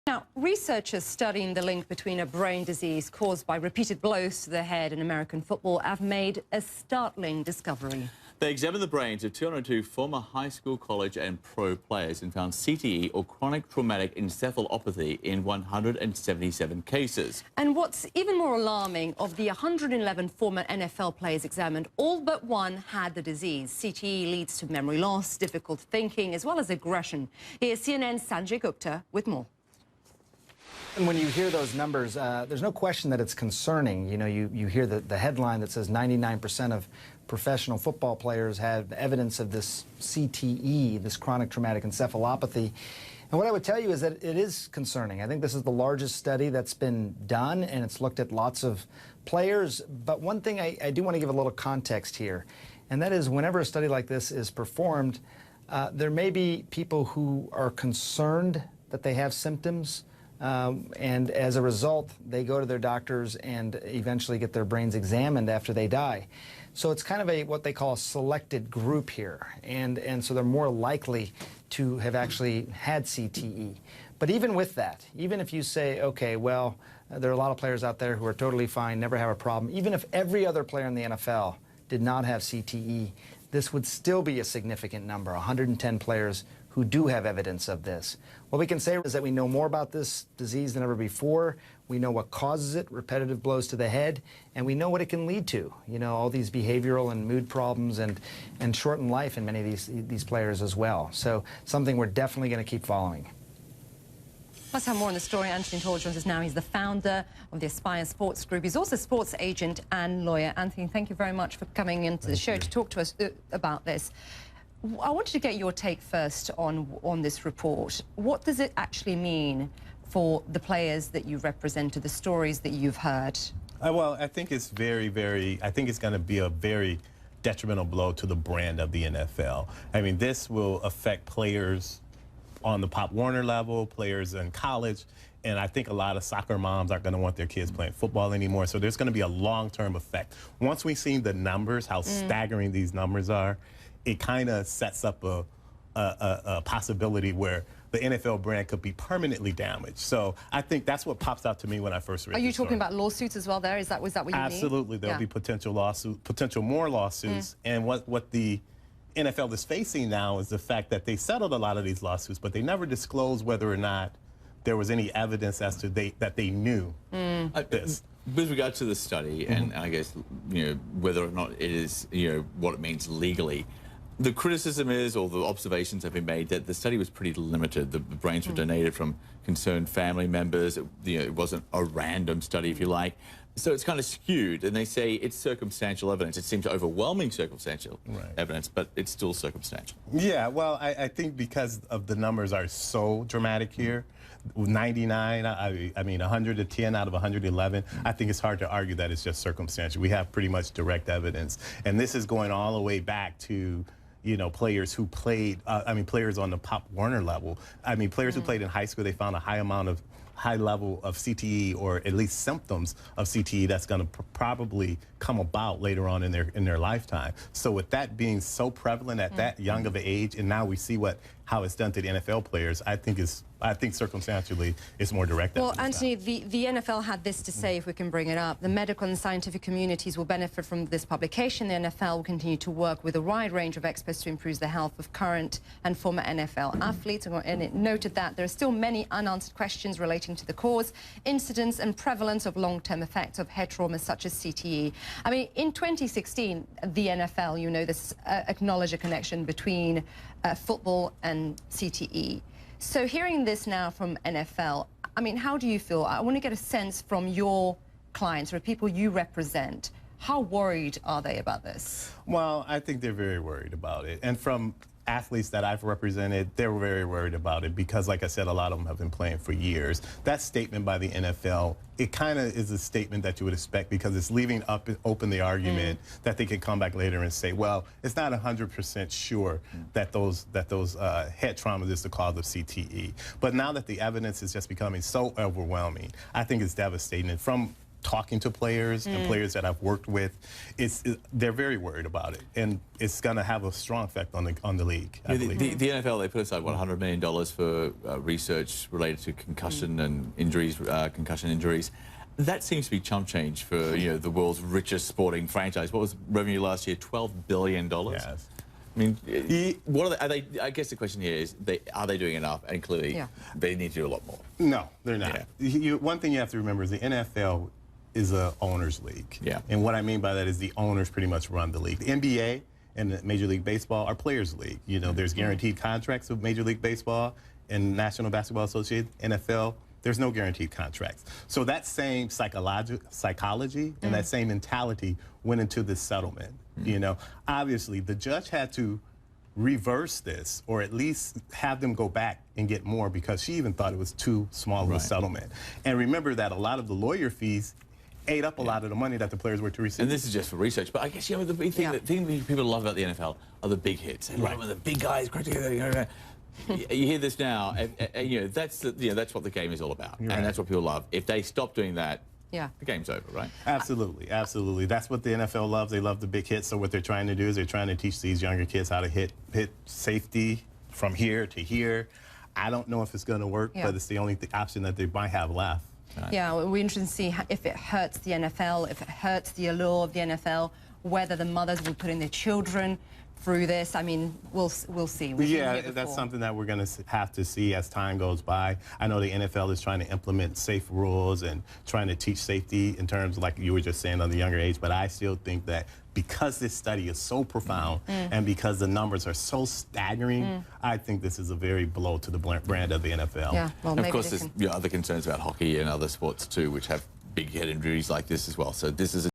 Now, researchers studying the link between a brain disease caused by repeated blows to the head in American football have made a startling discovery. They examined the brains of 202 former high school, college and pro players and found CTE, or chronic traumatic encephalopathy, in 177 cases. And what's even more alarming, of the 111 former NFL players examined, all but one had the disease. CTE leads to memory loss, difficult thinking, as well as aggression. Here's CNN's Sanjay Gupta with more. And when you hear those numbers, there's no question that it's concerning. You know, you hear the headline that says 99% of professional football players have evidence of this CTE, this chronic traumatic encephalopathy. And what I would tell you is that it is concerning. I think this is the largest study that's been done, and it's looked at lots of players. But one thing I do want to give a little context here, and that is whenever a study like this is performed, there may be people who are concerned that they have symptoms. And as a result, they go to their doctors and eventually get their brains examined after they die. So it's kind of what they call a selected group here. And so they're more likely to have actually had CTE. But even with that, even if you say, okay, well, there are a lot of players out there who are totally fine, never have a problem, even if every other player in the NFL did not have CTE, this would still be a significant number, 110 players who do have evidence of this. What we can say is that we know more about this disease than ever before. We know what causes it, repetitive blows to the head, and we know what it can lead to. You know, all these behavioral and mood problems and shortened life in many of these players as well. So something we're definitely going to keep following. Let's have more on the story. Anthony Toll joins us now. He's the founder of the Aspire Sports Group. He's also a sports agent and lawyer. Anthony, thank you very much for coming into the show to talk to us about this. I wanted to get your take first on this report. What does it actually mean for the players that you represented, the stories that you've heard? Well, I think it's I think it's going to be a very detrimental blow to the brand of the NFL. I mean, this will affect players on the Pop Warner level, players in college, and I think a lot of soccer moms aren't going to want their kids playing football anymore, so there's going to be a long-term effect. Once we've seen the numbers, how staggering these numbers are, it kind of sets up a possibility where the NFL brand could be permanently damaged. So I think that's what pops out to me when I first read. Are you talking about lawsuits as well? There was that what you mean? Absolutely, there'll be potential more lawsuits, and what the NFL is facing now is the fact that they settled a lot of these lawsuits, but they never disclosed whether or not there was any evidence as to that they knew this. With regard to the study, and I guess, you know, whether or not it is, you know, what it means legally, the criticism is, or the observations have been made, that the study was pretty limited. The brains were donated from concerned family members. It wasn't a random study, if you like. So it's kind of skewed, and they say it's circumstantial evidence. It seems overwhelming circumstantial evidence, but it's still circumstantial. Yeah, well, I think because of the numbers are so dramatic here, 99, I mean 110 out of 111, I think it's hard to argue that it's just circumstantial. We have pretty much direct evidence, and this is going all the way back to, you know, players who played, players on the Pop Warner level. I mean, players who played in high school, they found a high level of CTE, or at least symptoms of CTE that's going to probably come about later on in their lifetime. So with that being so prevalent at that young of an age, and now we see how it's done to the NFL players, I think circumstantially it's more direct. Well, Anthony, the NFL had this to say, if we can bring it up. The medical and scientific communities will benefit from this publication. The NFL will continue to work with a wide range of experts to improve the health of current and former NFL athletes. And it noted that there are still many unanswered questions relating to the cause, incidence and prevalence of long-term effects of head trauma such as CTE. I mean, in 2016, the NFL, you know, this acknowledged a connection between football and CTE. So hearing this now from NFL, I mean, how do you feel? I want to get a sense from your clients or people you represent. How worried are they about this? Well, I think they're very worried about it. And from athletes that I've represented, they're very worried about it because, like I said, a lot of them have been playing for years. That statement by the NFL, it kind of is a statement that you would expect because it's leaving open the argument that they could come back later and say, well, it's not 100% sure that those head traumas is the cause of CTE. But now that the evidence is just becoming so overwhelming, I think it's devastating. And from talking to players and players that I've worked with, they're very worried about it, and it's going to have a strong effect on the league. I believe. The NFL, they put aside what, $100 million for research related to concussion and injuries, concussion injuries. That seems to be chump change for the world's richest sporting franchise. What was revenue last year? $12 billion. Yes. I mean, what are they? I guess the question here is, are they doing enough? And clearly, they need to do a lot more. No, they're not. One thing you have to remember is the NFL is a owners league. Yeah. And what I mean by that is the owners pretty much run the league. The NBA and the Major League Baseball are players' league. There's guaranteed contracts with Major League Baseball and National Basketball Association, NFL. There's no guaranteed contracts. So that same psychology and that same mentality went into this settlement. Obviously, the judge had to reverse this, or at least have them go back and get more, because she even thought it was too small of a settlement. And remember that a lot of the lawyer fees ate up a lot of the money that the players were to receive. And this is just for research, but I guess the big thing, the thing that people love about the NFL are the big hits. They love the big guys. You hear this now, and that's what the game is all about, and that's what people love. If they stop doing that, the game's over, right? Absolutely, absolutely. That's what the NFL loves. They love the big hits. So what they're trying to do is they're trying to teach these younger kids how to hit safety from here to here. I don't know if it's going to work, but it's the only option that they might have left. Yeah, we're interested to see if it hurts the NFL, if it hurts the allure of the NFL, whether the mothers will put in their children through this. I mean, we'll see. That's something that we're going to have to see as time goes by. I know the NFL is trying to implement safe rules and trying to teach safety in terms, like you were just saying, on the younger age, but I still think that because this study is so profound and because the numbers are so staggering, I think this is a very blow to the brand of the NFL. Yeah, well, of course, there's other concerns about hockey and other sports too, which have big head injuries like this as well. So this is